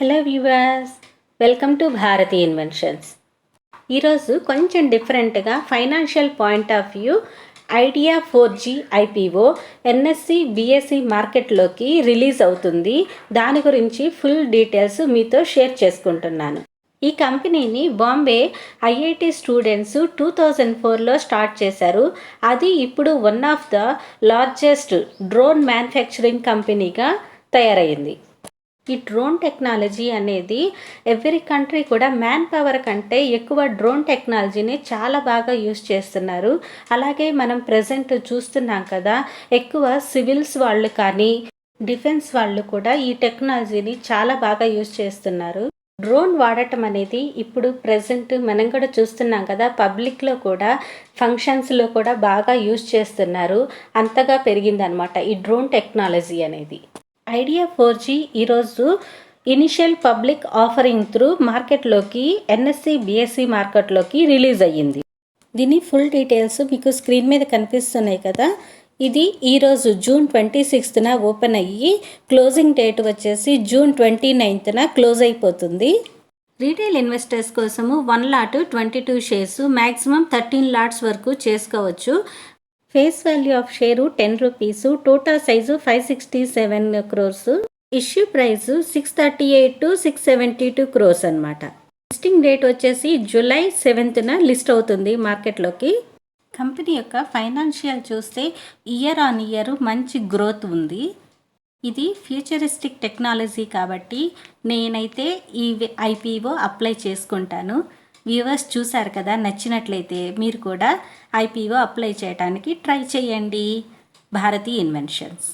Hello viewers, welcome to Bharati inventions. ఈరోజు కొంచెం డిఫరెంట్గా financial point of view idea 4G IPO NSE BSE మార్కెట్లోకి release అవుతుంది. దాని గురించి ఫుల్ డీటెయిల్స్ మీతో షేర్ చేసుకుంటున్నాను. ఈ కంపెనీని బాంబే IIT స్టూడెంట్స్ 2004లో స్టార్ట్ చేశారు. అది ఇప్పుడు one of the largest drone manufacturing కంపెనీగా తయారైంది. ఈ డ్రోన్ టెక్నాలజీ అనేది ఎవ్రీ కంట్రీ కూడా మ్యాన్ పవర్ కంటే ఎక్కువ డ్రోన్ టెక్నాలజీని చాలా బాగా యూస్ చేస్తున్నారు. అలాగే మనం ప్రజెంట్ చూస్తున్నాం కదా, ఎక్కువ సివిల్స్ వాళ్ళు కానీ డిఫెన్స్ వాళ్ళు కూడా ఈ టెక్నాలజీని చాలా బాగా యూస్ చేస్తున్నారు. డ్రోన్ వాడటం అనేది ఇప్పుడు ప్రజెంట్ మనం కూడా చూస్తున్నాం కదా, పబ్లిక్లో కూడా ఫంక్షన్స్లో కూడా బాగా యూస్ చేస్తున్నారు. అంతగా పెరిగిందనమాట ఈ డ్రోన్ టెక్నాలజీ అనేది. ఐడియా 4G ఈరోజు ఇనిషియల్ పబ్లిక్ ఆఫరింగ్ త్రూ మార్కెట్లోకి NSE BSE మార్కెట్లోకి రిలీజ్ అయ్యింది. దీని ఫుల్ డీటెయిల్స్ మీకు స్క్రీన్ మీద కనిపిస్తున్నాయి కదా. ఇది ఈరోజు జూన్ 26న ఓపెన్ అయ్యి క్లోజింగ్ డేట్ వచ్చేసి జూన్ 29న క్లోజ్ అయిపోతుంది. రీటైల్ ఇన్వెస్టర్స్ కోసము 1,22 షేర్స్ మ్యాక్సిమం 13 లాట్స్ వరకు చేసుకోవచ్చు. Face value of share 10 rupees, total size 567 crores, issue price 638 to 672 crores అనమాట. లిస్టింగ్ డేట్ వచ్చేసి జూలై 7న లిస్ట్ అవుతుంది మార్కెట్లోకి. కంపెనీ యొక్క ఫైనాన్షియల్ చూస్తే ఇయర్ ఆన్ ఇయర్ మంచి గ్రోత్ ఉంది. ఇది ఫ్యూచరిస్టిక్ టెక్నాలజీ కాబట్టి నేనైతే ఈ IPO అప్లై చేసుకుంటాను. వ్యూవర్స్ చూశారు కదా, నచ్చినట్లయితే మీరు కూడా IPO అప్లై చేయడానికి ట్రై చేయండి. భారతి ఇన్వెన్షన్స్.